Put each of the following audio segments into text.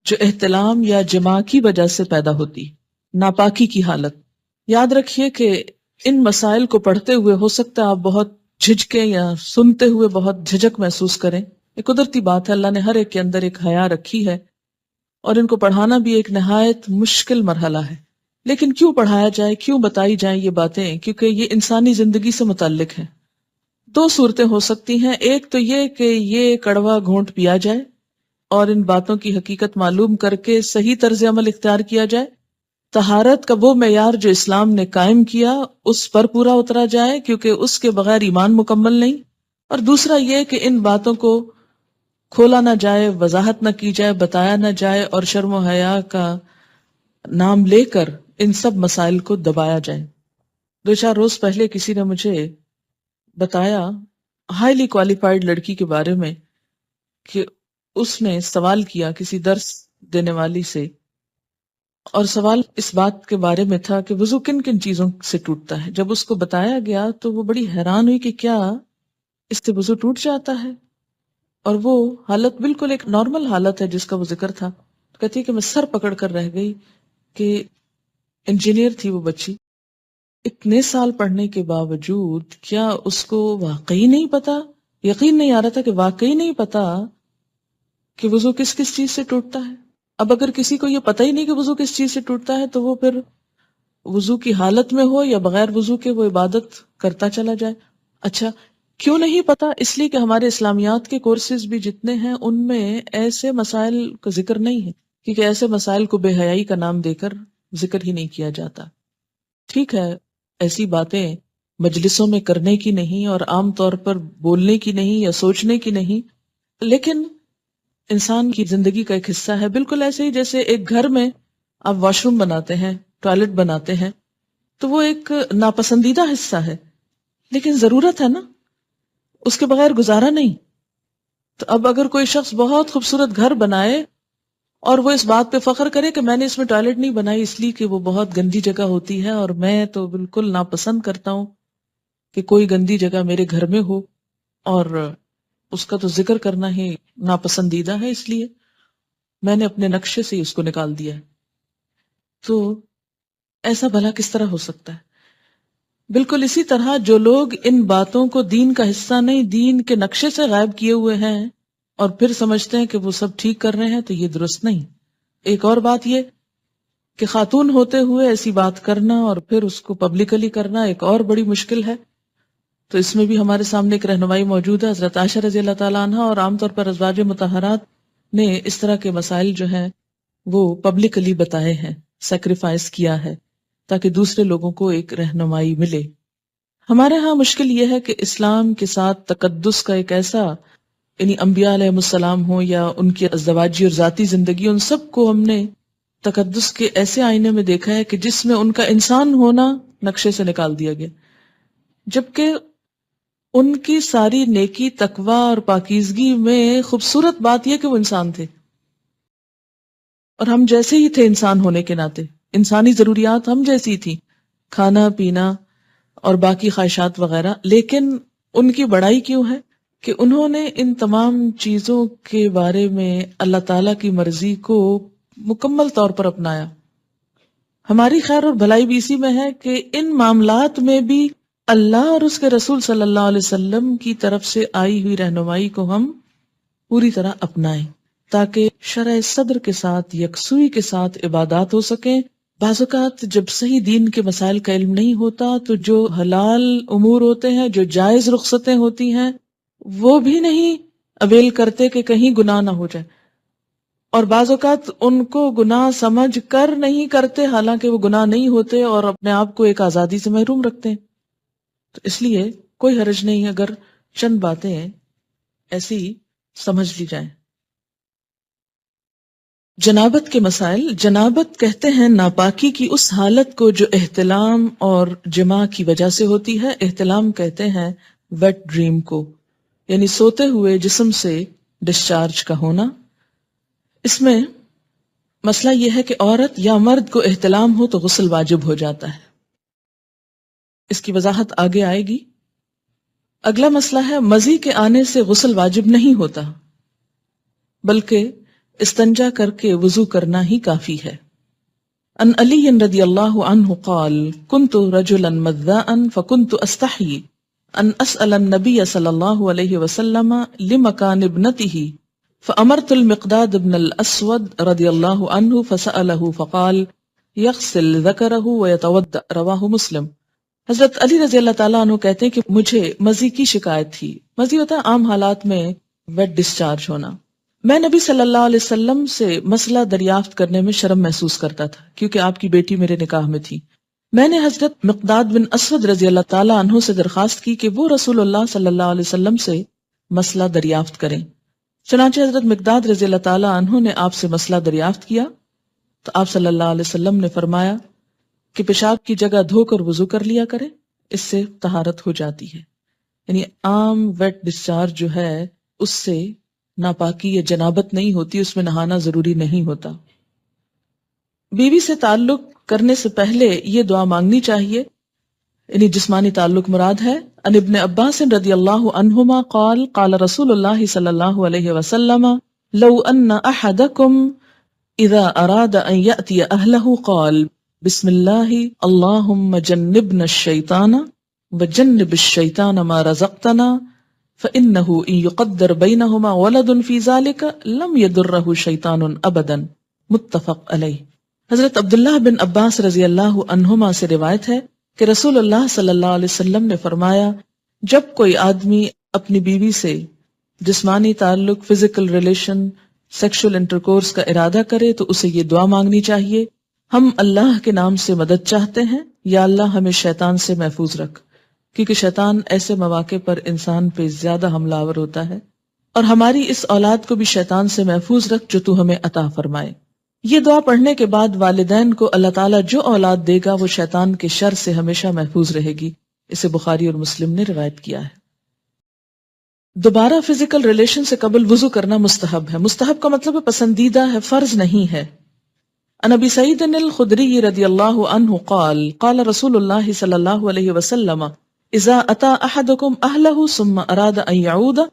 جو احتلام یا جماع کی وجہ سے پیدا ہوتی، ناپاکی کی حالت. یاد رکھیے کہ ان مسائل کو پڑھتے ہوئے ہو سکتا ہے آپ بہت جھجکیں یا سنتے ہوئے بہت جھجک محسوس کریں. یہ قدرتی بات ہے، اللہ نے ہر ایک کے اندر ایک حیا رکھی ہے اور ان کو پڑھانا بھی ایک نہایت مشکل مرحلہ ہے. لیکن کیوں پڑھایا جائے، کیوں بتائی جائیں یہ باتیں؟ کیونکہ یہ انسانی زندگی سے متعلق ہے. دو صورتیں ہو سکتی ہیں، ایک تو یہ کہ یہ کڑوا گھونٹ پیا جائے اور ان باتوں کی حقیقت معلوم کر کے صحیح طرز عمل اختیار کیا جائے، طہارت کا وہ معیار جو اسلام نے قائم کیا اس پر پورا اترا جائے، کیونکہ اس کے بغیر ایمان مکمل نہیں. اور دوسرا یہ کہ ان باتوں کو کھولا نہ جائے، وضاحت نہ کی جائے، بتایا نہ جائے اور شرم و حیا کا نام لے کر ان سب مسائل کو دبایا جائے. 2-4 روز پہلے کسی نے مجھے بتایا، ہائیلی کوالیفائڈ لڑکی کے بارے میں، کہ اس نے سوال کیا کسی درس دینے والی سے، اور سوال اس بات کے بارے میں تھا کہ وضو کن کن چیزوں سے ٹوٹتا ہے. جب اس کو بتایا گیا تو وہ بڑی حیران ہوئی کہ کیا اس سے وضو ٹوٹ جاتا ہے، اور وہ حالت بالکل ایک نارمل حالت ہے جس کا وہ ذکر تھا. کہتی ہے کہ میں سر پکڑ کر رہ گئی کہ انجینئر تھی وہ بچی، اتنے سال پڑھنے کے باوجود کیا اس کو واقعی نہیں پتا، یقین نہیں آ رہا تھا کہ واقعی نہیں پتا کہ وضو کس کس چیز سے ٹوٹتا ہے. اب اگر کسی کو یہ پتہ ہی نہیں کہ وضو کس چیز سے ٹوٹتا ہے تو وہ پھر وضو کی حالت میں ہو یا بغیر وضو کے وہ عبادت کرتا چلا جائے. اچھا کیوں نہیں پتا؟ اس لیے کہ ہمارے اسلامیات کے کورسز بھی جتنے ہیں ان میں ایسے مسائل کا ذکر نہیں ہے، کیونکہ ایسے مسائل کو بے حیائی کا نام دے کر ذکر ہی نہیں کیا جاتا. ٹھیک ہے، ایسی باتیں مجلسوں میں کرنے کی نہیں اور عام طور پر بولنے کی نہیں یا سوچنے کی نہیں، لیکن انسان کی زندگی کا ایک حصہ ہے. بالکل ایسے ہی جیسے ایک گھر میں آپ واش روم بناتے ہیں، ٹوائلٹ بناتے ہیں، تو وہ ایک ناپسندیدہ حصہ ہے لیکن ضرورت ہے نا، اس کے بغیر گزارا نہیں. تو اب اگر کوئی شخص بہت خوبصورت گھر بنائے اور وہ اس بات پہ فخر کرے کہ میں نے اس میں ٹوائلٹ نہیں بنائی اس لیے کہ وہ بہت گندی جگہ ہوتی ہے اور میں تو بالکل ناپسند کرتا ہوں کہ کوئی گندی جگہ میرے گھر میں ہو، اور اس کا تو ذکر کرنا ہی ناپسندیدہ ہے، اس لیے میں نے اپنے نقشے سے ہی اس کو نکال دیا ہے. تو ایسا بھلا کس طرح ہو سکتا ہے؟ بالکل اسی طرح جو لوگ ان باتوں کو دین کا حصہ نہیں، دین کے نقشے سے غائب کیے ہوئے ہیں اور پھر سمجھتے ہیں کہ وہ سب ٹھیک کر رہے ہیں، تو یہ درست نہیں. ایک اور بات یہ کہ خاتون ہوتے ہوئے ایسی بات کرنا اور پھر اس کو پبلکلی کرنا ایک اور بڑی مشکل ہے. تو اس میں بھی ہمارے سامنے ایک رہنمائی موجود ہے. حضرت عائشہ رضی اللہ تعالیٰ عنہ اور عام طور پر ازواج مطہرات نے اس طرح کے مسائل جو ہیں وہ پبلکلی بتائے ہیں، سیکریفائس کیا ہے تاکہ دوسرے لوگوں کو ایک رہنمائی ملے. ہمارے ہاں مشکل یہ ہے کہ اسلام کے ساتھ تقدس کا ایک ایسا، یعنی انبیاء علیہ السلام ہو یا ان کی ازدواجی اور ذاتی زندگی، ان سب کو ہم نے تقدس کے ایسے آئینے میں دیکھا ہے کہ جس میں ان کا انسان ہونا نقشے سے نکال دیا گیا، جبکہ ان کی ساری نیکی، تقوی اور پاکیزگی میں خوبصورت بات یہ کہ وہ انسان تھے اور ہم جیسے ہی تھے انسان ہونے کے ناطے. انسانی ضروریات ہم جیسی تھی، کھانا پینا اور باقی خواہشات وغیرہ. لیکن ان کی بڑائی کیوں ہے کہ انہوں نے ان تمام چیزوں کے بارے میں اللہ تعالیٰ کی مرضی کو مکمل طور پر اپنایا. ہماری خیر اور بھلائی بھی اسی میں ہے کہ ان معاملات میں بھی اللہ اور اس کے رسول صلی اللہ علیہ وسلم کی طرف سے آئی ہوئی رہنمائی کو ہم پوری طرح اپنائیں تاکہ شرع صدر کے ساتھ، یکسوئی کے ساتھ عبادات ہو سکیں. بعض اوقات جب صحیح دین کے مسائل کا علم نہیں ہوتا تو جو حلال امور ہوتے ہیں، جو جائز رخصتیں ہوتی ہیں، وہ بھی نہیں اویل کرتے کہ کہیں گناہ نہ ہو جائے، اور بعض اوقات ان کو گناہ سمجھ کر نہیں کرتے حالانکہ وہ گناہ نہیں ہوتے اور اپنے آپ کو ایک آزادی سے محروم رکھتے ہیں. تو اس لیے کوئی حرج نہیں اگر چند باتیں ایسی سمجھ لی جائیں. جنابت کے مسائل. جنابت کہتے ہیں ناپاکی کی اس حالت کو جو احتلام اور جماع کی وجہ سے ہوتی ہے. احتلام کہتے ہیں ویٹ ڈریم کو، یعنی سوتے ہوئے جسم سے ڈسچارج کا ہونا. اس میں مسئلہ یہ ہے کہ عورت یا مرد کو احتلام ہو تو غسل واجب ہو جاتا ہے. اس کی وضاحت آگے آئے گی. اگلا مسئلہ ہے مزی کے آنے سے غسل واجب نہیں ہوتا، بلکہ استنجا کر کے وضو کرنا ہی کافی ہے۔ ان علی رضی اللہ عنہ قال كنت رجلا مذاء فكنت استحي ان اسأل النبي صلی اللہ علیہ وسلم لمكان ابنته فامرت المقداد بن الاسود رضی اللہ عنہ فسأله فقال يغسل ذکره ويتوضأ رواہ مسلم۔ حضرت علی رضی اللہ تعالیٰ عنہ کہتے ہیں کہ مجھے مزی کی شکایت تھی۔ مزی ہوتا ہے عام حالات میں ویٹ ڈسچارج ہونا۔ میں نبی صلی اللہ علیہ وسلم سے مسئلہ دریافت کرنے میں شرم محسوس کرتا تھا کیونکہ آپ کی بیٹی میرے نکاح میں تھی۔ میں نے حضرت مقداد بن اسود رضی اللہ تعالیٰ عنہ سے درخواست کی کہ وہ رسول اللہ صلی اللہ علیہ وسلم سے مسئلہ دریافت کریں۔ چنانچہ حضرت مقداد رضی اللہ تعالیٰ عنہ نے آپ سے مسئلہ دریافت کیا تو آپ صلی اللہ علیہ وسلم نے فرمایا کہ پیشاب کی جگہ دھو کر وضو کر لیا کرے، اس سے طہارت ہو جاتی ہے۔ یعنی عام ویٹ ڈسچارج جو ہے اس سے ناپاکی یا جنابت نہیں ہوتی، اس میں نہانا ضروری نہیں ہوتا۔ بیوی سے تعلق کرنے سے پہلے یہ دعا مانگنی چاہیے، یعنی جسمانی تعلق مراد ہے۔ ان ابن عباس رضی اللہ عنہما قال قال رسول اللہ صلی اللہ علیہ وسلم لو ان احدکم اذا اراد ان یأتی اہلہ قال بسم اللہ اللہم جنبنا الشیطان وجنب الشیطان ما رزقتنا فإنه إن يقدر بينهما ولد في ذلك لم يضره شيطان أبدا متفق علیہ۔ حضرت عبداللہ بن عباس رضی اللہ عنہما سے روایت ہے کہ رسول اللہ صلی اللہ علیہ وسلم نے فرمایا جب کوئی آدمی اپنی بیوی سے جسمانی تعلق، فزیکل ریلیشن، سیکشل انٹرکورس کا ارادہ کرے تو اسے یہ دعا مانگنی چاہیے، ہم اللہ کے نام سے مدد چاہتے ہیں، یا اللہ ہمیں شیطان سے محفوظ رکھ، کیونکہ شیطان ایسے مواقع پر انسان پہ زیادہ حملہ آور ہوتا ہے، اور ہماری اس اولاد کو بھی شیطان سے محفوظ رکھ جو تو ہمیں عطا فرمائے۔ یہ دعا پڑھنے کے بعد والدین کو اللہ تعالیٰ جو اولاد دے گا وہ شیطان کے شر سے ہمیشہ محفوظ رہے گی۔ اسے بخاری اور مسلم نے روایت کیا ہے۔ دوبارہ فزیکل ریلیشن سے قبل وضو کرنا مستحب ہے۔ مستحب کا مطلب ہے پسندیدہ ہے، فرض نہیں ہے۔ عن ابی سعید الخدری رضی اللہ عنہ قال قال رسول اللہ صلی اللہ علیہ وسلم اذا اتى احدكم اهله ثم اراد ان يعود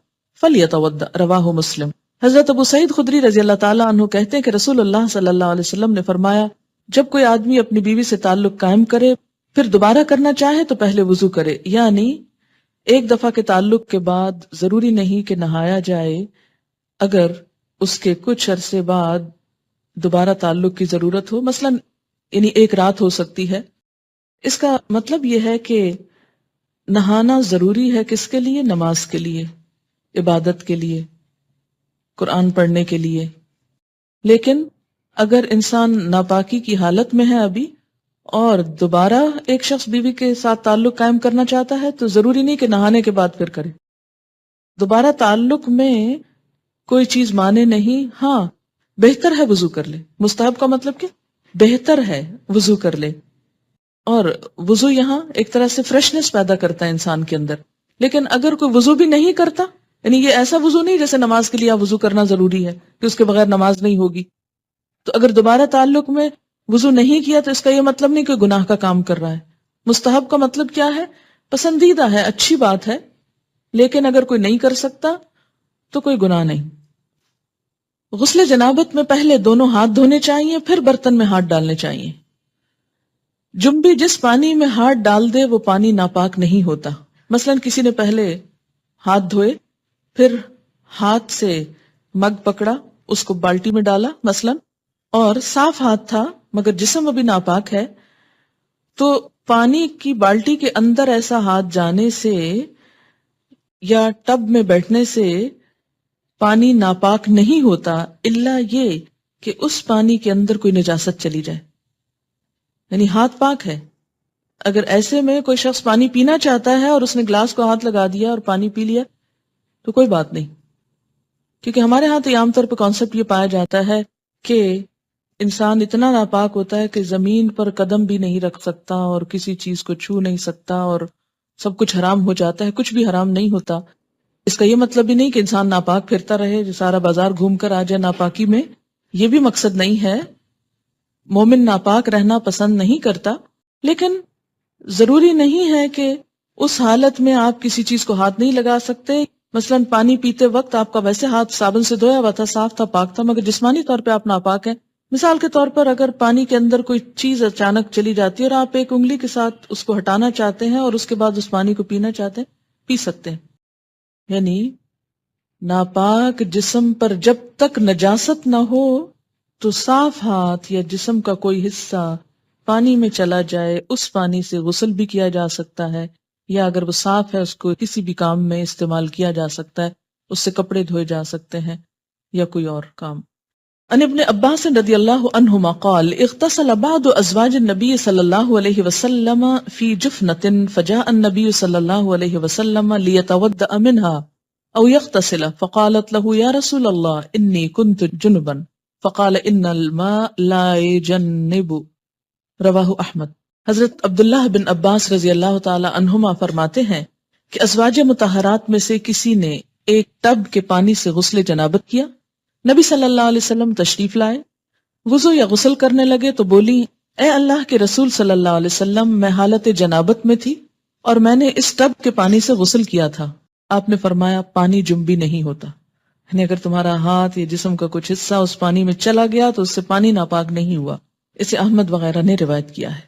فليتوضا رواہ مسلم۔ حضرت ابو سعید خدری رضی اللہ تعالیٰ عنہ کہتے ہیں کہ رسول اللہ صلی اللہ علیہ وسلم نے فرمایا جب کوئی آدمی اپنی بیوی سے تعلق قائم کرے پھر دوبارہ کرنا چاہے تو پہلے وضو کرے، یعنی ایک دفعہ کے تعلق کے بعد ضروری نہیں کہ نہایا جائے، اگر اس کے کچھ عرصے بعد دوبارہ تعلق کی ضرورت ہو، مثلا یعنی ایک رات ہو سکتی ہے۔ اس کا مطلب یہ ہے کہ نہانا ضروری ہے کس کے لیے؟ نماز کے لیے، عبادت کے لیے، قرآن پڑھنے کے لیے۔ لیکن اگر انسان ناپاکی کی حالت میں ہے ابھی اور دوبارہ ایک شخص بیوی کے ساتھ تعلق قائم کرنا چاہتا ہے تو ضروری نہیں کہ نہانے کے بعد پھر کرے۔ دوبارہ تعلق میں کوئی چیز مانے نہیں، ہاں بہتر ہے وضو کر لے۔ مستحب کا مطلب کہ بہتر ہے وضو کر لے، اور وضو یہاں ایک طرح سے فریشنس پیدا کرتا ہے انسان کے اندر۔ لیکن اگر کوئی وضو بھی نہیں کرتا، یعنی یہ ایسا وضو نہیں جیسے نماز کے لیے آپ وضو کرنا ضروری ہے کہ اس کے بغیر نماز نہیں ہوگی، تو اگر دوبارہ تعلق میں وضو نہیں کیا تو اس کا یہ مطلب نہیں کہ گناہ کا کام کر رہا ہے۔ مستحب کا مطلب کیا ہے؟ پسندیدہ ہے، اچھی بات ہے، لیکن اگر کوئی نہیں کر سکتا تو کوئی گناہ نہیں۔ غسل جنابت میں پہلے دونوں ہاتھ دھونے چاہیے، پھر برتن میں ہاتھ ڈالنے چاہیے۔ جنبی جس پانی میں ہاتھ ڈال دے وہ پانی ناپاک نہیں ہوتا۔ مثلا کسی نے پہلے ہاتھ دھوئے، پھر ہاتھ سے مگ پکڑا، اس کو بالٹی میں ڈالا مثلا، اور صاف ہاتھ تھا مگر جسم ابھی ناپاک ہے، تو پانی کی بالٹی کے اندر ایسا ہاتھ جانے سے یا ٹب میں بیٹھنے سے پانی ناپاک نہیں ہوتا، الا یہ کہ اس پانی کے اندر کوئی نجاست چلی جائے، یعنی ہاتھ پاک ہے۔ اگر ایسے میں کوئی شخص پانی پینا چاہتا ہے اور اس نے گلاس کو ہاتھ لگا دیا اور پانی پی لیا تو کوئی بات نہیں، کیونکہ ہمارے ہاں تو عام طور پہ کانسیپٹ یہ پایا جاتا ہے کہ انسان اتنا ناپاک ہوتا ہے کہ زمین پر قدم بھی نہیں رکھ سکتا اور کسی چیز کو چھو نہیں سکتا اور سب کچھ حرام ہو جاتا ہے۔ کچھ بھی حرام نہیں ہوتا۔ اس کا یہ مطلب بھی نہیں کہ انسان ناپاک پھرتا رہے، جو سارا بازار گھوم کر آ جائے ناپاکی میں، یہ بھی مقصد نہیں ہے۔ مومن ناپاک رہنا پسند نہیں کرتا، لیکن ضروری نہیں ہے کہ اس حالت میں آپ کسی چیز کو ہاتھ نہیں لگا سکتے، مثلاً پانی پیتے وقت آپ کا ویسے ہاتھ صابن سے دھویا ہوا تھا، صاف تھا، پاک تھا، مگر جسمانی طور پہ آپ ناپاک ہیں. مثال کے طور پر اگر پانی کے اندر کوئی چیز اچانک چلی جاتی ہے اور آپ ایک انگلی کے ساتھ اس کو ہٹانا چاہتے ہیں اور اس کے بعد اس پانی کو پینا چاہتے ہیں، پی سکتے ہیں. یعنی ناپاک جسم پر جب تک نجاست نہ ہو تو صاف ہاتھ یا جسم کا کوئی حصہ پانی میں چلا جائے اس پانی سے غسل بھی کیا جا سکتا ہے، یا اگر وہ صاف ہے اس کو کسی بھی کام میں استعمال کیا جا سکتا ہے، اس سے کپڑے دھوئے جا سکتے ہیں یا کوئی اور کام. عن ابن عباس رضی اللہ عنہما قال اغتسل بعض ازواج النبی صلی اللہ علیہ وسلم فی جفنة فجاء النبی صلی اللہ علیہ وسلم لیتودأ منها او یغتسل فقالت له یا رسول اللہ انی کنت جنبا فقال ان الماء لا يجنب. رواہ احمد. حضرت عبداللہ بن عباس رضی اللہ تعالی عنہما فرماتے ہیں کہ ازواج مطہرات میں سے کسی نے ایک ٹب کے پانی سے غسل جنابت کیا. نبی صلی اللہ علیہ وسلم تشریف لائے، وضو یا غسل کرنے لگے تو بولی اے اللہ کے رسول صلی اللہ علیہ وسلم، میں حالت جنابت میں تھی اور میں نے اس ٹب کے پانی سے غسل کیا تھا. آپ نے فرمایا پانی جنبی نہیں ہوتا، یعنی اگر تمہارا ہاتھ یا جسم کا کچھ حصہ اس پانی میں چلا گیا تو اس سے پانی ناپاک نہیں ہوا. اسے احمد وغیرہ نے روایت کیا ہے.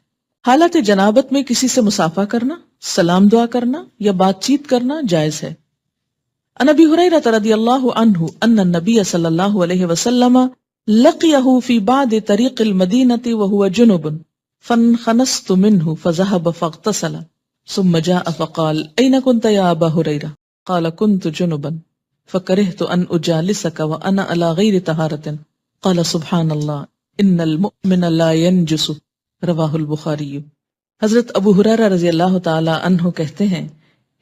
حالت جنابت میں کسی سے مصافحہ کرنا، سلام دعا کرنا یا بات چیت کرنا جائز ہے. عن ابی ہریرہ رضی اللہ عنہ ان النبی صلی اللہ علیہ وسلم لقیہ فی بعض طریق المدینۃ وہو جنب فانخنست منہ فذهب فاغتسل ثم جاء فقال این کنت یا ابا ہریرہ قال كنت جنبا فکرہت ان اجالسک وانا علی غیر طہارۃ قال سبحان اللہ ان المؤمن لا ينجس. رواہ البخاری. حضرت ابو ہریرہ رضی اللہ تعالی عنہ کہتے ہیں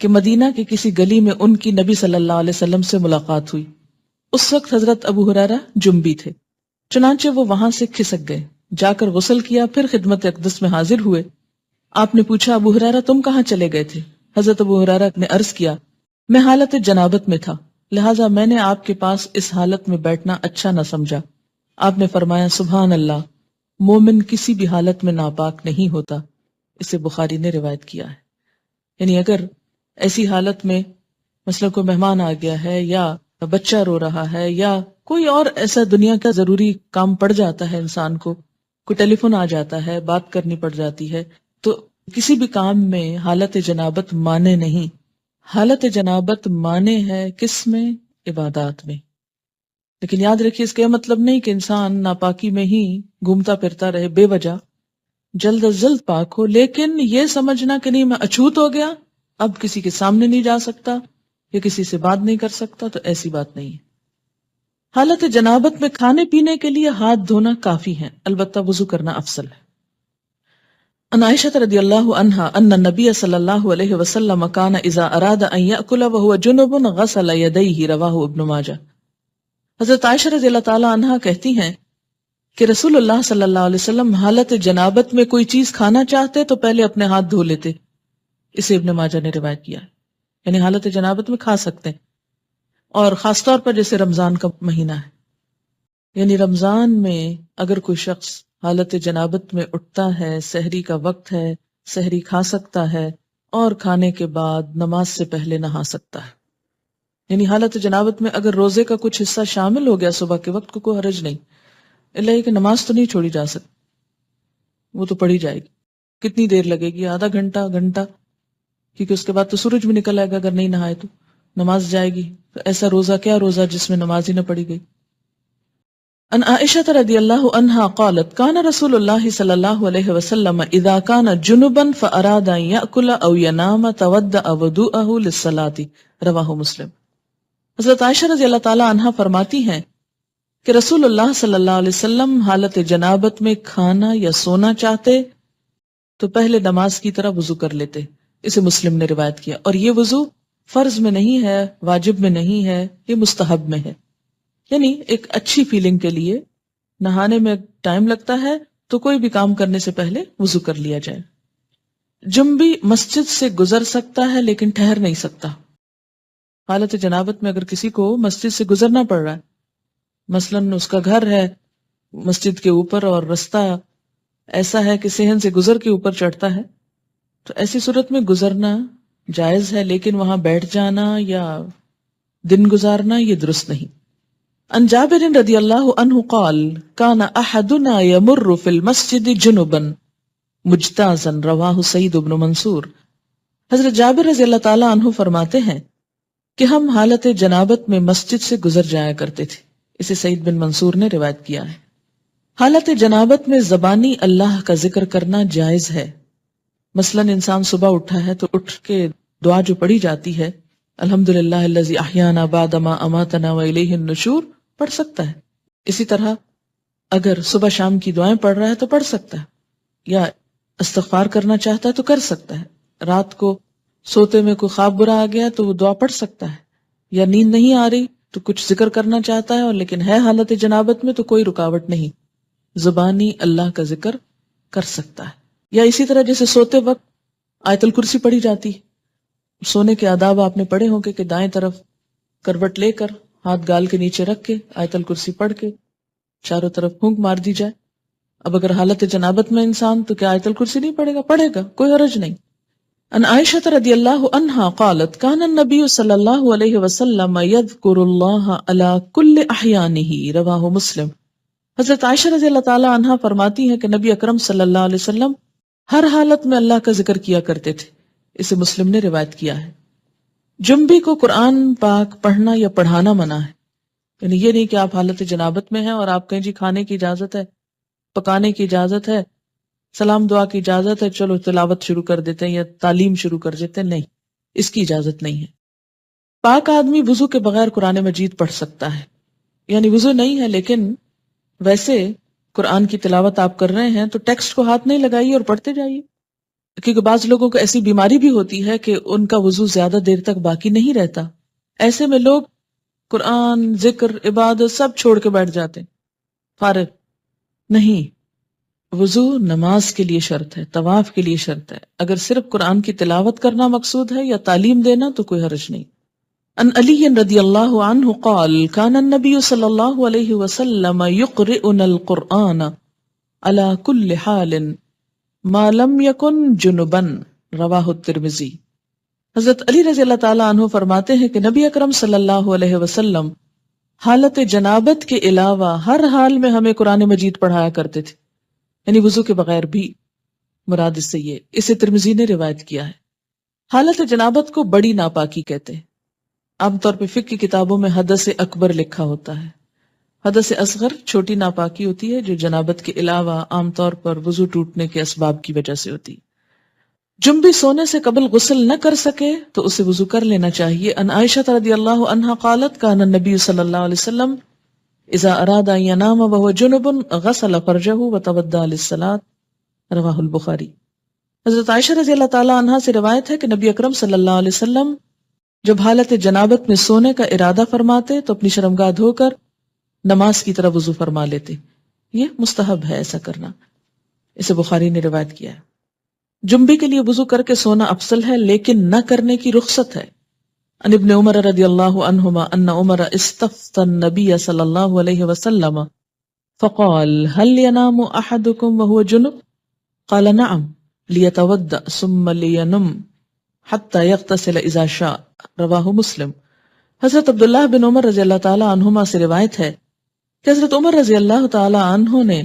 کہ مدینہ کے کسی گلی میں ان کی نبی صلی اللہ علیہ وسلم سے ملاقات ہوئی. اس وقت حضرت ابو ہریرہ جنبی تھے، چنانچہ وہ وہاں سے کھسک گئے، جا کر غسل کیا، پھر خدمت اقدس میں حاضر ہوئے. آپ نے پوچھا ابو ہریرہ تم کہاں چلے گئے تھے؟ حضرت ابو ہریرہ نے عرض کیا میں حالت جنابت میں تھا، لہٰذا میں نے آپ کے پاس اس حالت میں بیٹھنا اچھا نہ سمجھا. آپ نے فرمایا سبحان اللہ، مومن کسی بھی حالت میں ناپاک نہیں ہوتا. اسے بخاری نے روایت کیا ہے. یعنی اگر ایسی حالت میں مثلا کوئی مہمان آ گیا ہے یا بچہ رو رہا ہے یا کوئی اور ایسا دنیا کا ضروری کام پڑ جاتا ہے انسان کو، کوئی ٹیلی فون آ جاتا ہے، بات کرنی پڑ جاتی ہے، تو کسی بھی کام میں حالت جنابت مانے نہیں. حالت جنابت مانے ہے کس میں؟ عبادات میں. لیکن یاد رکھیے اس کا یہ مطلب نہیں کہ انسان ناپاکی میں ہی گھومتا پھرتا رہے بے وجہ، جلد از جلد پاک ہو، لیکن یہ سمجھنا کہ نہیں میں اچھوت ہو گیا، اب کسی کے سامنے نہیں جا سکتا یا کسی سے بات نہیں کر سکتا، تو ایسی بات نہیں ہے. حالت جنابت میں کھانے پینے کے لیے ہاتھ دھونا کافی ہے، البتہ وضو کرنا افضل ہے. عن عائشہ رضی اللہ عنہا ان النبی صلی اللہ علیہ وسلم کان اذا اراد ان یأکل وهو جنب غسل یدیہ. رواہ ابن ماجہ. حضرت عائشہ رضی اللہ تعالی عنہا کہتی ہیں کہ رسول اللہ صلی اللہ علیہ وسلم حالت جنابت میں کوئی چیز کھانا چاہتے تو پہلے اپنے ہاتھ دھو لیتے. اسے ابن ماجہ نے روایت کیا ہے. یعنی حالت جنابت میں کھا سکتے ہیں، اور خاص طور پر جیسے رمضان کا مہینہ ہے، یعنی رمضان میں اگر کوئی شخص حالت جنابت میں اٹھتا ہے، سحری کا وقت ہے، سحری کھا سکتا ہے اور کھانے کے بعد نماز سے پہلے نہا سکتا ہے. یعنی حالت جنابت میں اگر روزے کا کچھ حصہ شامل ہو گیا صبح کے وقت کو کوئی حرج نہیں، اللہ یہ کہ نماز تو نہیں چھوڑی جا سکتی، وہ تو پڑھی جائے گی. کتنی دیر لگے گی؟ آدھا گھنٹہ، گھنٹہ، کیونکہ اس کے بعد تو سورج بھی نکل آئے گا اگر نہیں نہائے تو نماز جائے گی. تو ایسا روزہ کیا روزہ جس میں نماز ہی نہ پڑھی گئی. ان عائشہ رضی اللہ عنہا قالت کان رسول اللہ صلی اللہ علیہ وسلم اذا کان جنبا فاراد ان یأکل او ینام تودأ وضوءه للصلاۃ. رواہ مسلم. حضرت عائشہ رضی اللہ تعالی عنہا فرماتی ہیں کہ رسول اللہ صلی اللہ علیہ وسلم حالت جنابت میں کھانا یا سونا چاہتے تو پہلے نماز کی طرح وضو کر لیتے. اسے مسلم نے روایت کیا. اور یہ وضو فرض میں نہیں ہے، واجب میں نہیں ہے، یہ مستحب میں ہے. یعنی ایک اچھی فیلنگ کے لیے نہانے میں ٹائم لگتا ہے تو کوئی بھی کام کرنے سے پہلے وضو کر لیا جائے. جنبی مسجد سے گزر سکتا ہے لیکن ٹھہر نہیں سکتا. حالت جنابت میں اگر کسی کو مسجد سے گزرنا پڑ رہا ہے، مثلاً اس کا گھر ہے مسجد کے اوپر اور رستہ ایسا ہے کہ صحن سے گزر کے اوپر چڑھتا ہے، تو ایسی صورت میں گزرنا جائز ہے، لیکن وہاں بیٹھ جانا یا دن گزارنا یہ درست نہیں. عن جابر رضی اللہ عنہ قال کان احدنا یمر فی المسجد جنبا مجتازا رواہ سعید بن منصور. حضرت جابر رضی اللہ تعالی عنہ فرماتے ہیں کہ ہم حالت جنابت میں مسجد سے گزر جایا کرتے تھے. اسے سعید بن منصور نے روایت کیا ہے. حالت جنابت میں زبانی اللہ کا ذکر کرنا جائز ہے. مثلا انسان صبح اٹھا ہے تو اٹھ کے دعا جو پڑھی جاتی ہے الحمدللہ الذی احیانا بعد ما اماتنا والیہ النشور پڑھ سکتا ہے. اسی طرح اگر صبح شام کی دعائیں پڑھ رہا ہے تو پڑھ سکتا ہے, یا استغفار کرنا چاہتا ہے تو کر سکتا ہے. رات کو سوتے میں کوئی خواب برا آ گیا تو وہ دعا پڑھ سکتا ہے, یا نیند نہیں آ رہی تو کچھ ذکر کرنا چاہتا ہے اور لیکن ہے حالت جنابت میں تو کوئی رکاوٹ نہیں, زبانی اللہ کا ذکر کر سکتا ہے. یا اسی طرح جیسے سوتے وقت آیت الکرسی پڑھی جاتی ہے. سونے کے آداب آپ نے پڑھے ہوں گے کہ دائیں طرف کروٹ لے کر ہاتھ گال کے نیچے رکھ کے آیت الکرسی پڑھ کے چاروں طرف پھونک مار دی جائے. اب اگر حالت جنابت میں انسان تو کیا آیت الکرسی نہیں پڑھے گا؟ پڑھے گا, کوئی حرج نہیں. ان عائشہ رضی اللہ عنہا قالت کان النبی صلی اللہ علیہ وسلم یذکر اللہ علی کل احیانہ رواہ مسلم. حضرت عائشہ رضی اللہ تعالی عنہا فرماتی ہیں کہ نبی اکرم صلی اللہ علیہ وسلم ہر حالت میں اللہ کا ذکر کیا کرتے تھے. اسے مسلم نے روایت کیا ہے. جنبی کو قرآن پاک پڑھنا یا پڑھانا منع ہے. یعنی یہ نہیں کہ آپ حالت جنابت میں ہیں اور آپ کہیں جی کھانے کی اجازت ہے, پکانے کی اجازت ہے, سلام دعا کی اجازت ہے, چلو تلاوت شروع کر دیتے ہیں یا تعلیم شروع کر دیتے ہیں. نہیں, اس کی اجازت نہیں ہے. پاک آدمی وضو کے بغیر قرآن مجید پڑھ سکتا ہے. یعنی وضو نہیں ہے لیکن ویسے قرآن کی تلاوت آپ کر رہے ہیں تو ٹیکسٹ کو ہاتھ نہیں لگائیے اور پڑھتے جائیے, کیونکہ بعض لوگوں کو ایسی بیماری بھی ہوتی ہے کہ ان کا وضو زیادہ دیر تک باقی نہیں رہتا. ایسے میں لوگ قرآن, ذکر, عبادت سب چھوڑ کے بیٹھ جاتے ہیں فارغ. نہیں, وضو نماز کے لیے شرط ہے, طواف کے لیے شرط ہے. اگر صرف قرآن کی تلاوت کرنا مقصود ہے یا تعلیم دینا تو کوئی حرج نہیں. ان علی رضی اللہ عنہ قال کان النبی صلی اللہ علیہ وسلم یقرئنا القرآن علی کل حال ما لم یکن جنبا رواہ الترمذی. حضرت علی رضی اللہ تعالی عنہ فرماتے ہیں کہ نبی اکرم صلی اللہ علیہ وسلم حالت جنابت کے علاوہ ہر حال میں ہمیں قرآن مجید پڑھایا کرتے تھے. یعنی وضو کے بغیر بھی مراد اس سے یہ, اسے ترمذی نے روایت کیا ہے. حالت جنابت کو بڑی ناپاکی کہتے ہیں. عام طور پہ فقہ کی کتابوں میں حدث اکبر لکھا ہوتا ہے. حدث اصغر چھوٹی ناپاکی ہوتی ہے جو جنابت کے علاوہ عام طور پر وضو ٹوٹنے کے اسباب کی وجہ سے ہوتی. جنبی سونے سے قبل غسل نہ کر سکے تو اسے وضو کر لینا چاہیے. ان عائشہ رضی اللہ عنہا قالت کان النبی صلی اللہ علیہ وسلم اذا اراد ان ينام وهو جنب غسل فرجه وتوضا للصلاة رواہ البخاری. حضرت عائشہ رضی اللہ تعالی عنہا سے روایت ہے کہ نبی اکرم صلی اللہ علیہ وسلم جب حالت جنابت میں سونے کا ارادہ فرماتے تو اپنی شرمگاہ دھو کر نماز کی طرح وضو فرما لیتے. یہ مستحب ہے ایسا کرنا, اسے بخاری نے روایت کیا ہے. جنبی کے لیے وضو کر کے سونا افضل ہے لیکن نہ کرنے کی رخصت ہے. ان ابن عمر رضی اللہ عنہما ان عمر استفتى النبی صلی اللہ علیہ وسلم فقال هل ينام احدكم وهو جنب قال نعم ليتوضأ ثم لينم حتى يغتسل اذا شاء رواہ مسلم. حضرت عبداللہ بن عمر رضی اللہ تعالی عنہما سے روایت ہے کہ حضرت عمر رضی اللہ تعالی عنہ نے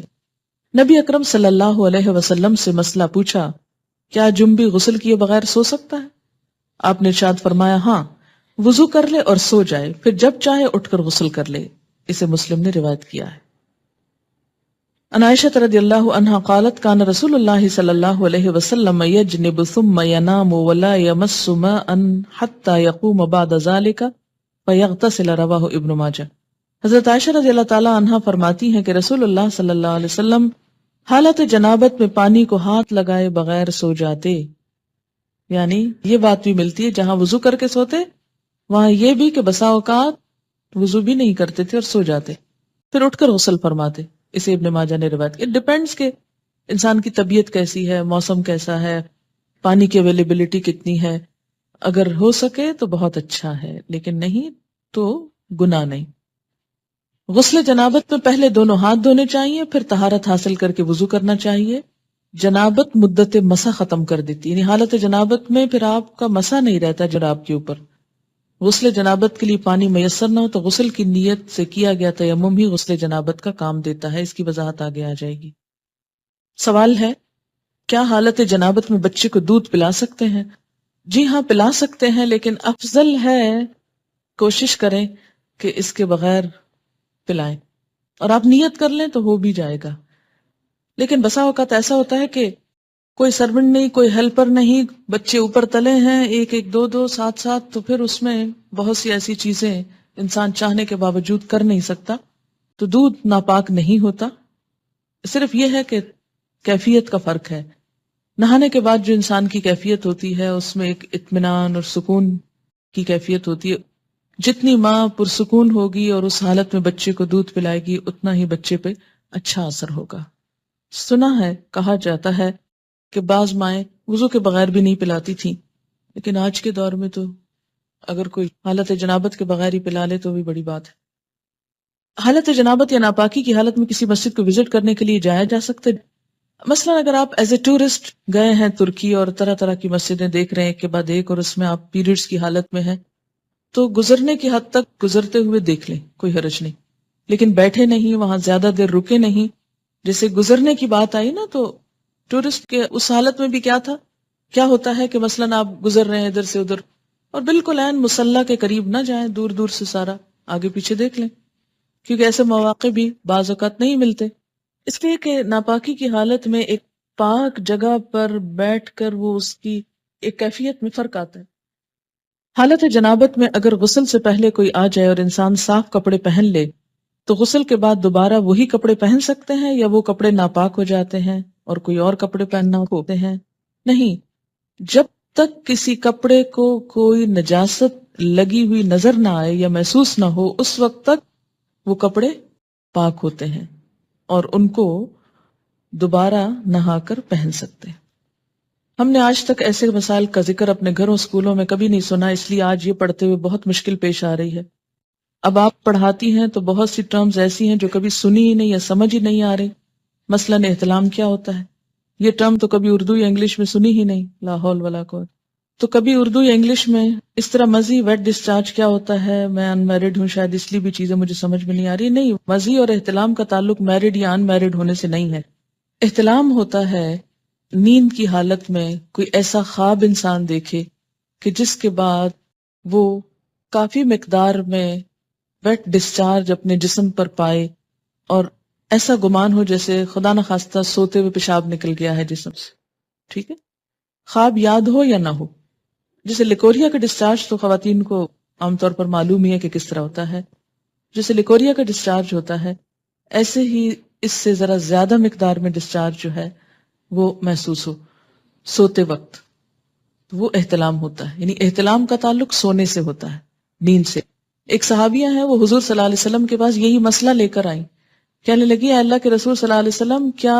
نبی اکرم صلی اللہ علیہ وسلم سے مسئلہ پوچھا, کیا جنبی غسل کیے بغیر سو سکتا ہے؟ آپ نے ارشاد فرمایا ہاں, وضو کر لے اور سو جائے, پھر جب چاہے اٹھ کر غسل کر لے. اسے مسلم نے روایت کیا ہے. ان عائشہ رضی اللہ عنہا قالت کان رسول اللہ صلی اللہ علیہ وسلم یجنب ثم ینام ولا یمس ماء حتى یقوم بعد ذلك فیغتسل رواہ ابن ماجہ. حضرت عائشہ رضی اللہ تعالی عنہا فرماتی ہیں کہ رسول اللہ صلی اللہ علیہ وسلم حالت جنابت میں پانی کو ہاتھ لگائے بغیر سو جاتے. یعنی یہ بات بھی ملتی ہے جہاں وضو کر کے سوتے وہاں یہ بھی کہ بسا اوقات وضو بھی نہیں کرتے تھے اور سو جاتے, پھر اٹھ کر غسل فرماتے. اسے ابن ماجہ نے روایت. اٹ ڈیپینڈس کہ انسان کی طبیعت کیسی ہے, موسم کیسا ہے, پانی کی اویلیبلٹی کتنی ہے. اگر ہو سکے تو بہت اچھا ہے, لیکن نہیں تو گناہ نہیں. غسل جنابت میں پہلے دونوں ہاتھ دھونے چاہیے, پھر طہارت حاصل کر کے وضو کرنا چاہیے. جنابت مدت مسح ختم کر دیتی, یعنی حالت جنابت میں پھر آپ کا مسح نہیں رہتا جناب کے اوپر, غسل جنابت کے لیے پانی میسر نہ ہو تو غسل کی نیت سے کیا گیا تیمم ہی غسل جنابت کا کام دیتا ہے. اس کی وضاحت آگے آ جائے گی. سوال ہے کیا حالت جنابت میں بچے کو دودھ پلا سکتے ہیں؟ جی ہاں پلا سکتے ہیں، لیکن افضل ہے کوشش کریں کہ اس کے بغیر پلائیں، اور آپ نیت کر لیں تو ہو بھی جائے گا. لیکن بسا اوقات ایسا ہوتا ہے کہ کوئی سرونٹ نہیں، کوئی ہیلپر نہیں، بچے اوپر تلے ہیں ایک ایک دو دو ساتھ ساتھ، تو پھر اس میں بہت سی ایسی چیزیں انسان چاہنے کے باوجود کر نہیں سکتا، تو دودھ ناپاک نہیں ہوتا. صرف یہ ہے کہ کیفیت کا فرق ہے. نہانے کے بعد جو انسان کی کیفیت ہوتی ہے اس میں ایک اطمینان اور سکون کی کیفیت ہوتی ہے. جتنی ماں پرسکون ہوگی اور اس حالت میں بچے کو دودھ پلائے گی اتنا ہی بچے پہ اچھا اثر ہوگا. سنا ہے، کہا جاتا ہے کہ بعض مائیں وضو کے بغیر بھی نہیں پلاتی تھیں، لیکن آج کے دور میں تو اگر کوئی حالت جنابت کے بغیر ہی پلا لے تو بھی بڑی بات ہے. حالت جنابت یا ناپاکی کی حالت میں کسی مسجد کو وزٹ کرنے کے لیے جایا جا سکتا ہے. مثلا اگر آپ ایز اے ٹورسٹ گئے ہیں ترکی اور طرح طرح کی مسجدیں دیکھ رہے ہیں ایک کے بعد ایک، اور اس میں آپ پیریڈز کی حالت میں ہیں، تو گزرنے کی حد تک گزرتے ہوئے دیکھ لیں، کوئی حرج نہیں، لیکن بیٹھے نہیں، وہاں زیادہ دیر رکے نہیں. جیسے گزرنے کی بات آئی نا، تو ٹورسٹ کے اس حالت میں بھی کیا ہوتا ہے کہ مثلاً آپ گزر رہے ہیں ادھر سے ادھر، اور بالکل عین مصلی کے قریب نہ جائیں، دور دور سے سارا آگے پیچھے دیکھ لیں، کیونکہ ایسے مواقع بھی بعض اوقات نہیں ملتے. اس لیے کہ ناپاکی کی حالت میں ایک پاک جگہ پر بیٹھ کر وہ اس کی ایک کیفیت میں فرق آتا ہے. حالت جنابت میں اگر غسل سے پہلے کوئی آ جائے اور انسان صاف کپڑے پہن لے تو غسل کے بعد دوبارہ وہی کپڑے پہن سکتے ہیں یا وہ کپڑے ناپاک ہو جاتے ہیں اور کوئی اور کپڑے پہننا ہوتے ہیں؟ نہیں، جب تک کسی کپڑے کو کوئی نجاست لگی ہوئی نظر نہ آئے یا محسوس نہ ہو اس وقت تک وہ کپڑے پاک ہوتے ہیں اور ان کو دوبارہ نہا کر پہن سکتے ہیں. ہم نے آج تک ایسے مسائل کا ذکر اپنے گھروں اسکولوں میں کبھی نہیں سنا، اس لیے آج یہ پڑھتے ہوئے بہت مشکل پیش آ رہی ہے. اب آپ پڑھاتی ہیں تو بہت سی ٹرمز ایسی ہیں جو کبھی سنی ہی نہیں یا سمجھ ہی نہیں آ رہی. مثلاً احتلام کیا ہوتا ہے؟ یہ ٹرم تو کبھی اردو یا انگلش میں سنی ہی نہیں، لا حول ولا قوت. تو کبھی اردو یا انگلش میں اس طرح مزی ویٹ ڈسچارج کیا ہوتا ہے؟ میں ان میرڈ ہوں، شاید اس لیے بھی چیزیں مجھے سمجھ میں نہیں آ رہی. نہیں، مزی اور احتلام کا تعلق میرڈ یا ان میرڈ ہونے سے نہیں ہے. احتلام ہوتا ہے نیند کی حالت میں کوئی ایسا خواب انسان دیکھے کہ جس کے بعد وہ کافی مقدار میں ویٹ ڈسچارج اپنے جسم پر پائے اور ایسا گمان ہو جیسے خدا نخواستہ سوتے ہوئے پیشاب نکل گیا ہے جسم سے. ٹھیک ہے، خواب یاد ہو یا نہ ہو. جیسے لیکوریا کا ڈسچارج تو خواتین کو عام طور پر معلوم ہی ہے کہ کس طرح ہوتا ہے. جیسے لیکوریا کا ڈسچارج ہوتا ہے ایسے ہی اس سے ذرا زیادہ مقدار میں ڈسچارج جو ہے وہ محسوس ہو سوتے وقت، تو وہ احتلام ہوتا ہے. یعنی احتلام کا تعلق سونے سے ہوتا ہے، نیند سے. ایک صحابیہ ہیں، وہ حضور صلی اللہ علیہ وسلم کے پاس یہی مسئلہ لے کر آئیں. کہنے لگی اے اللہ کے رسول صلی اللہ علیہ وسلم، کیا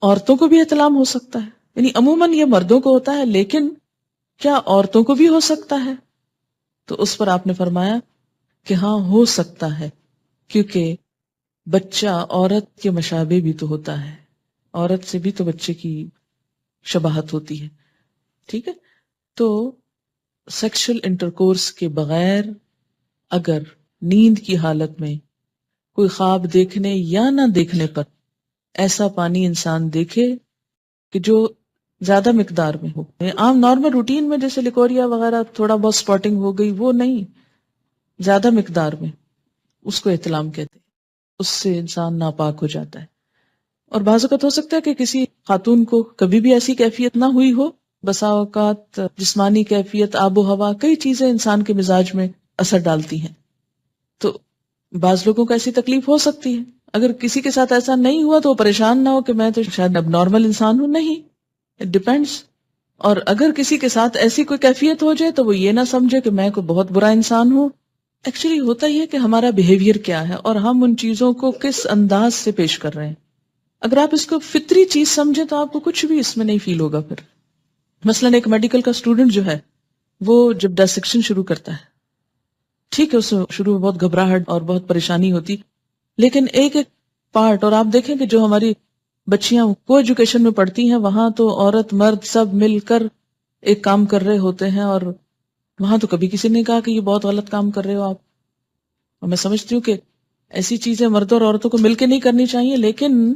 عورتوں کو بھی احتلام ہو سکتا ہے؟ یعنی عموماً یہ مردوں کو ہوتا ہے لیکن کیا عورتوں کو بھی ہو سکتا ہے؟ تو اس پر آپ نے فرمایا کہ ہاں ہو سکتا ہے، کیونکہ بچہ عورت کے مشابہ بھی تو ہوتا ہے، عورت سے بھی تو بچے کی شباہت ہوتی ہے. ٹھیک ہے، تو سیکشل انٹرکورس کے بغیر اگر نیند کی حالت میں کوئی خواب دیکھنے یا نہ دیکھنے پر ایسا پانی انسان دیکھے کہ جو زیادہ مقدار میں ہو، عام نارمل روٹین میں جیسے لیکوریا وغیرہ تھوڑا بہت سپاٹنگ ہو گئی، وہ نہیں، زیادہ مقدار میں، اس کو احتلام کہتے ہیں. اس سے انسان ناپاک ہو جاتا ہے. اور بعض اوقات ہو سکتا ہے کہ کسی خاتون کو کبھی بھی ایسی کیفیت نہ ہوئی ہو. بسا اوقات جسمانی کیفیت، آب و ہوا، کئی چیزیں انسان کے مزاج میں اثر ڈالتی ہیں، تو بعض لوگوں کو ایسی تکلیف ہو سکتی ہے. اگر کسی کے ساتھ ایسا نہیں ہوا تو وہ پریشان نہ ہو کہ میں تو شاید اب نارمل انسان ہوں. نہیں، اٹ ڈیپینڈس. اور اگر کسی کے ساتھ ایسی کوئی کیفیت ہو جائے تو وہ یہ نہ سمجھے کہ میں کوئی بہت برا انسان ہوں. ایکچولی ہوتا یہ کہ ہمارا بیہیویئر کیا ہے اور ہم ان چیزوں کو کس انداز سے پیش کر رہے ہیں. اگر آپ اس کو فطری چیز سمجھیں تو آپ کو کچھ بھی اس میں نہیں فیل ہوگا. پھر مثلاً ایک میڈیکل کا اسٹوڈنٹ جو ہے وہ جب ڈسیکشن شروع کرتا ہے، ٹھیک ہے، اس شروع میں بہت گھبراہٹ اور بہت پریشانی ہوتی، لیکن ایک ایک پارٹ، اور آپ دیکھیں کہ جو ہماری بچیاں کو ایجوکیشن میں پڑھتی ہیں وہاں تو عورت مرد سب مل کر ایک کام کر رہے ہوتے ہیں اور وہاں تو کبھی کسی نے کہا کہ یہ بہت غلط کام کر رہے ہو آپ. اور میں سمجھتی ہوں کہ ایسی چیزیں مردوں اور عورتوں کو مل کے نہیں کرنی چاہیے، لیکن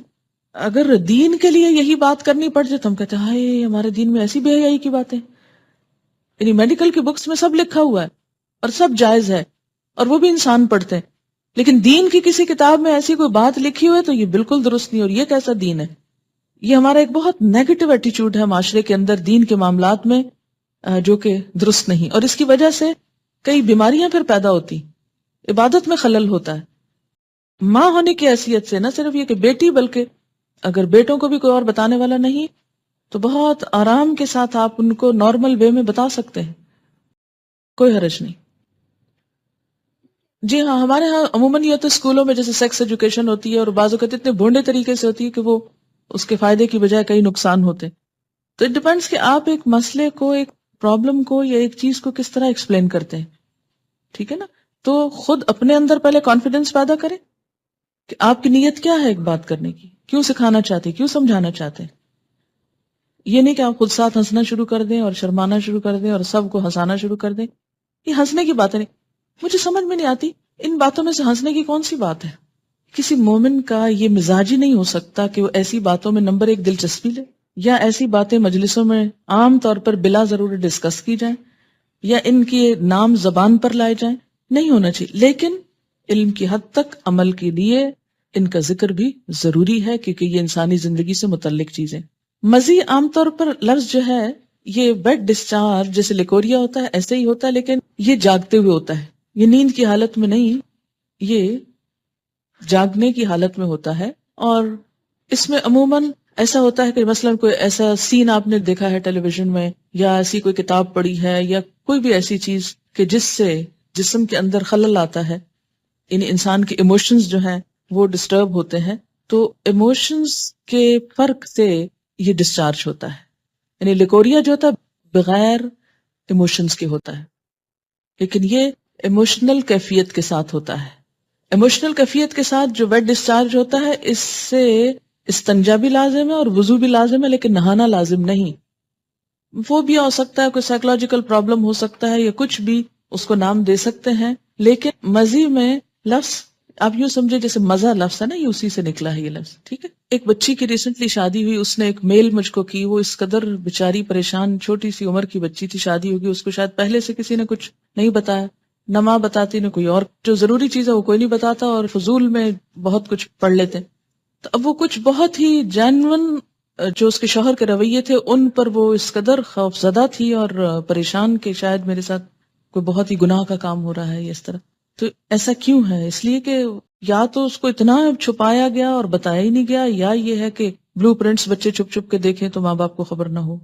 اگر دین کے لیے یہی بات کرنی پڑ جائے تو ہم کہتے ہیں ہائے ہمارے دین میں ایسی بے حیائی کی باتیں. یعنی میڈیکل کی بکس میں سب لکھا ہوا ہے اور سب جائز ہے اور وہ بھی انسان پڑھتے ہیں، لیکن دین کی کسی کتاب میں ایسی کوئی بات لکھی ہوئی ہے تو یہ بالکل درست نہیں. اور یہ کیسا دین ہے؟ یہ ہمارا ایک بہت نیگیٹو ایٹیچیوڈ ہے معاشرے کے اندر دین کے معاملات میں، جو کہ درست نہیں. اور اس کی وجہ سے کئی بیماریاں پھر پیدا ہوتی، عبادت میں خلل ہوتا ہے. ماں ہونے کی حیثیت سے نہ صرف یہ کہ بیٹی، بلکہ اگر بیٹوں کو بھی کوئی اور بتانے والا نہیں تو بہت آرام کے ساتھ آپ ان کو نارمل وے میں بتا سکتے ہیں، کوئی حرج نہیں. جی ہاں، ہمارے ہاں عموماً یہ تو اسکولوں میں جیسے سیکس ایجوکیشن ہوتی ہے اور بعض اوقات اتنے بھونڈے طریقے سے ہوتی ہے کہ وہ اس کے فائدے کی بجائے کئی نقصان ہوتے. تو اٹ ڈیپینڈس کہ آپ ایک مسئلے کو، ایک پرابلم کو یا ایک چیز کو کس طرح ایکسپلین کرتے ہیں. ٹھیک ہے نا؟ تو خود اپنے اندر پہلے کانفیڈنس پیدا کریں کہ آپ کی نیت کیا ہے ایک بات کرنے کی، کیوں سکھانا چاہتے ہیں، کیوں سمجھانا چاہتے ہیں. یہ نہیں کہ آپ خود ساتھ ہنسنا شروع کر دیں اور شرمانا شروع کر دیں اور سب کو ہنسانا شروع کر دیں. یہ ہنسنے کی باتیں نہیں، مجھے سمجھ میں نہیں آتی ان باتوں میں سے ہنسنے کی کون سی بات ہے. کسی مومن کا یہ مزاج ہی نہیں ہو سکتا کہ وہ ایسی باتوں میں نمبر ایک دلچسپی لے، یا ایسی باتیں مجلسوں میں عام طور پر بلا ضرور ڈسکس کی جائیں یا ان کے نام زبان پر لائے جائیں. نہیں ہونا چاہیے، لیکن علم کی حد تک عمل کے لیے ان کا ذکر بھی ضروری ہے کیونکہ یہ انسانی زندگی سے متعلق چیزیں. مزی عام طور پر لفظ جو ہے یہ ویٹ ڈسچارج جیسے لیکوریا ہوتا ہے ایسے ہی ہوتا ہے، لیکن یہ جاگتے ہوئے ہوتا ہے، یہ نیند کی حالت میں نہیں، یہ جاگنے کی حالت میں ہوتا ہے. اور اس میں عموماً ایسا ہوتا ہے کہ مثلاً کوئی ایسا سین آپ نے دیکھا ہے ٹیلی ویژن میں، یا ایسی کوئی کتاب پڑھی ہے، یا کوئی بھی ایسی چیز کہ جس سے جسم کے اندر خلل آتا ہے، یعنی انسان کے ایموشنز جو ہیں وہ ڈسٹرب ہوتے ہیں، تو ایموشنز کے فرق سے یہ ڈسچارج ہوتا ہے. یعنی لیکوریا جو ہوتا ہے بغیر ایموشنز کے ہوتا ہے، لیکن یہ ایموشنل کیفیت کے ساتھ ہوتا ہے. ایموشنل کیفیت کے ساتھ جو ویٹ ڈسچارج ہوتا ہے اس سے استنجا بھی لازم ہے اور وضو بھی لازم ہے، لیکن نہانا لازم نہیں. وہ بھی ہو سکتا ہے کوئی سائیکولوجیکل پرابلم ہو سکتا ہے یا کچھ بھی اس کو نام دے سکتے ہیں، لیکن مزی میں لفظ آپ یوں سمجھے جیسے مزہ لفظ ہے نا، یہ اسی سے نکلا ہے یہ لفظ. ٹھیک ہے، ایک بچی کی ریسنٹلی شادی ہوئی، اس نے ایک میل مجھ کو کی، وہ اس قدر بیچاری پریشان، چھوٹی سی عمر کی بچی تھی، شادی ہوگی، اس کو شاید پہلے سے کسی نے کچھ نہیں بتایا، نہ ماں بتاتی نہ کوئی اور، جو ضروری چیز ہے وہ کوئی نہیں بتاتا اور فضول میں بہت کچھ پڑھ لیتے. تو اب وہ کچھ بہت ہی جینون جو اس کے شوہر کے رویے تھے ان پر وہ اس قدر خوف زدہ تھی اور پریشان کہ شاید میرے ساتھ کوئی بہت ہی گناہ کا کام ہو رہا ہے اس طرح. تو ایسا کیوں ہے؟ اس لیے کہ یا تو اس کو اتنا چھپایا گیا اور بتایا ہی نہیں گیا، یا یہ ہے کہ بلو پرنٹس بچے چھپ چھپ کے دیکھیں تو ماں باپ کو خبر نہ ہو.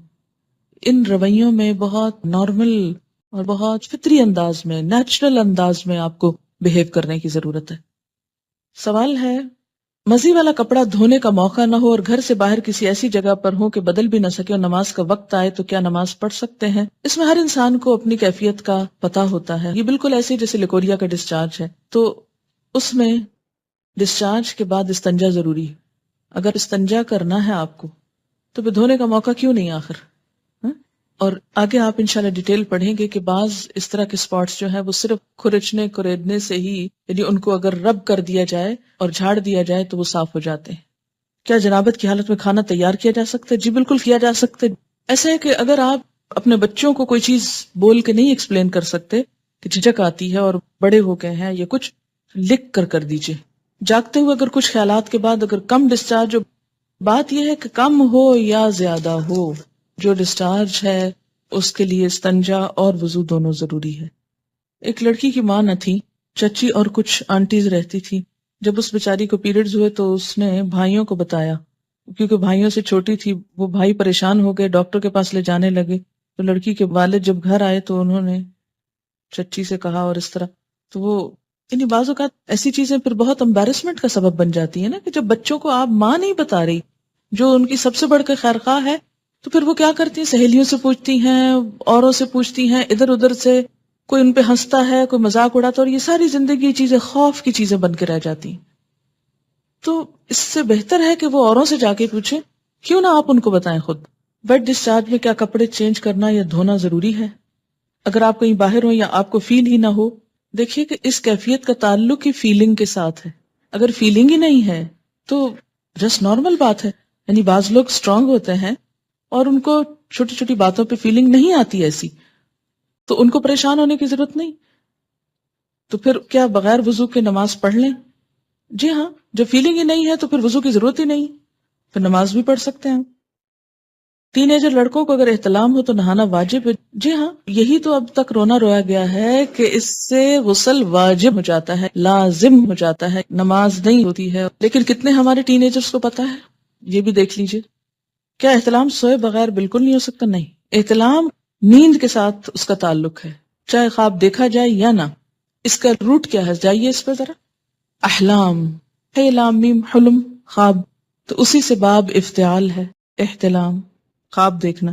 ان رویوں میں بہت نارمل اور بہت فطری انداز میں، نیچرل انداز میں آپ کو بہیو کرنے کی ضرورت ہے. سوال ہے، مزی والا کپڑا دھونے کا موقع نہ ہو اور گھر سے باہر کسی ایسی جگہ پر ہو کہ بدل بھی نہ سکے اور نماز کا وقت آئے تو کیا نماز پڑھ سکتے ہیں؟ اس میں ہر انسان کو اپنی کیفیت کا پتہ ہوتا ہے. یہ بالکل ایسے جیسے لیکوریا کا ڈسچارج ہے، تو اس میں ڈسچارج کے بعد استنجا ضروری ہے. اگر استنجا کرنا ہے آپ کو تو پھر دھونے کا موقع کیوں نہیں آخر؟ اور آگے آپ انشاءاللہ ڈیٹیل پڑھیں گے کہ بعض اس طرح کے سپاٹس جو ہیں وہ صرف کھرچنے کریدنے سے ہی، یعنی ان کو اگر رب کر دیا جائے اور جھاڑ دیا جائے تو وہ صاف ہو جاتے ہیں. کیا جنابت کی حالت میں کھانا تیار کیا جا سکتا ہے؟ جی بالکل کیا جا سکتا ہے. ایسا ہے کہ اگر آپ اپنے بچوں کو کوئی چیز بول کے نہیں ایکسپلین کر سکتے کہ جھجک آتی ہے اور بڑے ہو گئے ہیں، یہ کچھ لکھ کر دیجئے. جاگتے ہوئے اگر کچھ خیالات کے بعد اگر کم ڈسچارج، بات یہ ہے کہ کم ہو یا زیادہ ہو، جو ڈسچارج ہے اس کے لیے استنجا اور وضو دونوں ضروری ہے. ایک لڑکی کی ماں نہ تھی، چچی اور کچھ آنٹیز رہتی تھی. جب اس بیچاری کو پیریڈز ہوئے تو اس نے بھائیوں کو بتایا، کیونکہ بھائیوں سے چھوٹی تھی. وہ بھائی پریشان ہو گئے، ڈاکٹر کے پاس لے جانے لگے. تو لڑکی کے والد جب گھر آئے تو انہوں نے چچی سے کہا اور اس طرح. تو وہ یعنی بعض اوقات ایسی چیزیں پھر بہت امبیرسمنٹ کا سبب بن جاتی ہیں نا، کہ جب بچوں کو آپ ماں نہیں بتا رہی جو ان کی سب سے بڑھ کے خیرخواہ ہے، تو پھر وہ کیا کرتی ہیں، سہیلیوں سے پوچھتی ہیں، اوروں سے پوچھتی ہیں، ادھر ادھر سے کوئی ان پہ ہنستا ہے، کوئی مذاق اڑاتا، اور یہ ساری زندگی چیزیں خوف کی چیزیں بن کے رہ جاتی ہیں. تو اس سے بہتر ہے کہ وہ اوروں سے جا کے پوچھیں، کیوں نہ آپ ان کو بتائیں خود. ویٹ ڈسچارج میں کیا کپڑے چینج کرنا یا دھونا ضروری ہے؟ اگر آپ کہیں باہر ہو یا آپ کو فیل ہی نہ ہو، دیکھیے کہ اس کیفیت کا تعلق ہی فیلنگ کے ساتھ ہے. اگر فیلنگ ہی نہیں ہے تو جسٹ نارمل بات ہے. یعنی بعض لوگ اسٹرانگ ہوتے ہیں اور ان کو چھوٹی چھوٹی باتوں پہ فیلنگ نہیں آتی ایسی، تو ان کو پریشان ہونے کی ضرورت نہیں. تو پھر کیا بغیر وضو کے نماز پڑھ لیں؟ جی ہاں، جب فیلنگ ہی نہیں ہے تو پھر وضو کی ضرورت ہی نہیں، پھر نماز بھی پڑھ سکتے ہیں. ٹین ایجر لڑکوں کو اگر احتلام ہو تو نہانا واجب ہے. جی ہاں، یہی تو اب تک رونا رویا گیا ہے کہ اس سے غسل واجب ہو جاتا ہے، لازم ہو جاتا ہے، نماز نہیں ہوتی ہے. لیکن کتنے ہمارے ٹین ایجرز کو پتا ہے؟ یہ بھی دیکھ لیجئے. کیا احتلام سوئے بغیر بالکل نہیں ہو سکتا؟ نہیں، احتلام نیند کے ساتھ اس کا تعلق ہے، چاہے خواب دیکھا جائے یا نہ. اس کا روٹ کیا ہے؟ جائیے اس پہ ذرا. احلام، ہے لام میم حلم، خواب. تو اسی سے باب افتعال ہے، احتلام، خواب دیکھنا.